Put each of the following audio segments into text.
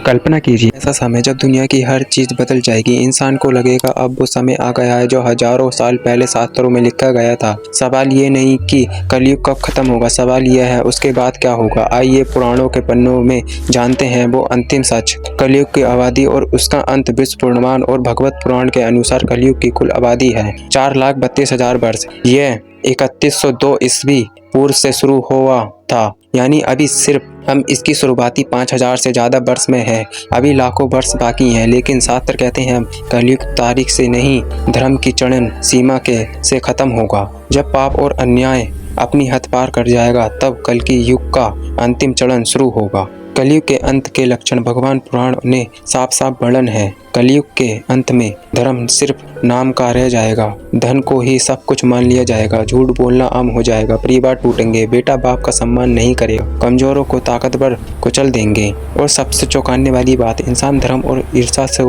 कल्पना कीजिए ऐसा समय जब दुनिया की हर चीज़ बदल जाएगी। इंसान को लगेगा अब वो समय आ गया है जो हजारों साल पहले शास्त्रों में लिखा गया था। सवाल ये नहीं कि कलयुग कब खत्म होगा, सवाल यह है उसके बाद क्या होगा। आइए पुराणों के पन्नों में जानते हैं वो अंतिम सच, कलयुग की आबादी और उसका अंत। विश्व पुराण और भगवत पुराण के अनुसार कलयुग की कुल आबादी है 4,32,000 वर्ष। यह 3102 ईस्वी पूर्व से शुरू हुआ था, यानी अभी सिर्फ हम इसकी शुरुआती 5,000 से ज़्यादा वर्ष में है। अभी लाखों वर्ष बाकी हैं, लेकिन शास्त्र कहते हैं कलयुग तारीख से नहीं, धर्म की चरण सीमा के से खत्म होगा। जब पाप और अन्याय अपनी हद पार कर जाएगा तब कल की युग का अंतिम चरण शुरू होगा। कलयुग के अंत के लक्षण भगवान पुराण ने साफ साफ वर्णन है। कलयुग के अंत में धर्म सिर्फ नाम का रह जाएगा, धन को ही सब कुछ मान लिया जाएगा, झूठ बोलना आम हो जाएगा, परिवार टूटेंगे, बेटा बाप का सम्मान नहीं करेगा, कमजोरों को ताकतवर कुचल देंगे और सबसे चौंकाने वाली बात, इंसान धर्म और ईर्ष्या से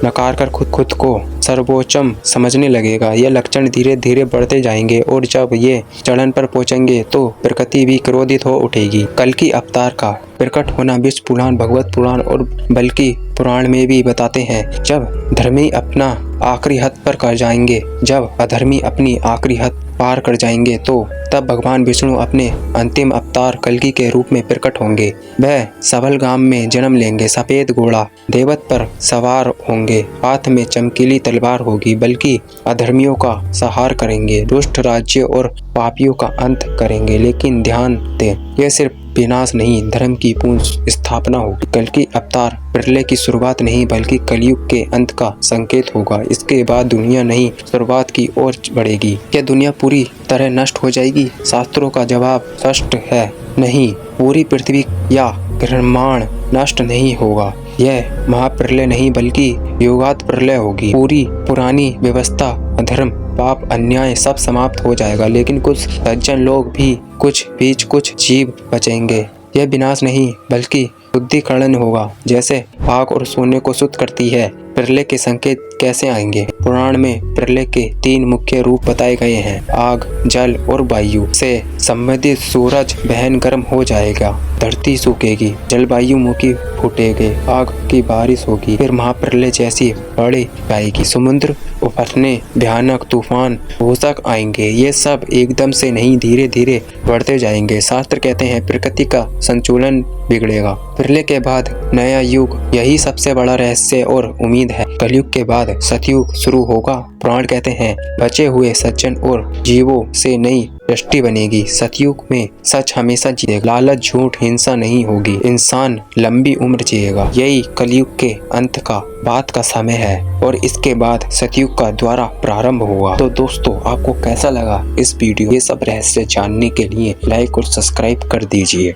नकार कर खुद को सर्वोच्चम समझने लगेगा। ये लक्षण धीरे धीरे बढ़ते जाएंगे और जब ये चरण पर पहुंचेंगे तो प्रकृति भी क्रोधित हो उठेगी। कल की अवतार का प्रकट होना विश्व पुराण, भगवत पुराण और बल्कि पुराण में भी बताते हैं। जब धर्मी अपना आखिरी हद पर कर जाएंगे, जब अधर्मी अपनी आखिरी हद पार कर जाएंगे, तो तब भगवान विष्णु अपने अंतिम अवतार कल्कि के रूप में प्रकट होंगे। वह सबल गांव में जन्म लेंगे, सफेद घोड़ा देवत पर सवार होंगे, हाथ में चमकीली तलवार होगी, बल्कि अधर्मियों का संहार करेंगे, दुष्ट राज्य और पापियों का अंत करेंगे। लेकिन ध्यान दें, यह सिर्फ विनाश नहीं, धर्म की पूर्ण स्थापना होगी। कल की अवतार प्रलय की शुरुआत नहीं बल्कि कलयुग के अंत का संकेत होगा। इसके बाद दुनिया नई शुरुआत की ओर बढ़ेगी। क्या दुनिया पूरी तरह नष्ट हो जाएगी? शास्त्रों का जवाब स्पष्ट है, नहीं। पूरी पृथ्वी या ब्रह्मांड नष्ट नहीं होगा। यह महाप्रलय नहीं बल्कि युगांत प्रलय होगी। पूरी पुरानी व्यवस्था, अधर्म, पाप, अन्याय सब समाप्त हो जाएगा, लेकिन कुछ सज्जन लोग भी, कुछ जीव बचेंगे। यह विनाश नहीं बल्कि शुद्धिकरण होगा। जैसे आग और सोने को शुद्ध करती है, प्रलय के संकेत कैसे आएंगे? पुराण में प्रलय के 3 मुख्य रूप बताए गए हैं। आग, जल और वायु से संबंधित सूरज बहन गर्म हो जाएगा, धरती सूखेगी, जलवायु मुखी फूटेगी, आग की बारिश होगी, फिर महाप्रलय जैसी बड़ी आएगी, समुद्र उफरने, भयानक तूफान, भूस्खलन आएंगे। ये सब एकदम से नहीं, धीरे धीरे बढ़ते जाएंगे। शास्त्र कहते हैं प्रकृति का संतुलन बिगड़ेगा। प्रलय के बाद नया युग, यही सबसे बड़ा रहस्य और उम्मीद है। कलयुग के बाद सतयुग शुरू होगा। पुराण कहते हैं बचे हुए सज्जन और जीवों से नई सृष्टि बनेगी। सतयुग में सच हमेशा जीतेगा, लालच, झूठ, हिंसा नहीं होगी, इंसान लंबी उम्र जिएगा। यही कलयुग के अंत का बात का समय है और इसके बाद सतयुग का द्वारा प्रारंभ होगा। तो दोस्तों, आपको कैसा लगा इस वीडियो? ये सब रहस्य जानने के लिए लाइक और सब्सक्राइब कर दीजिए।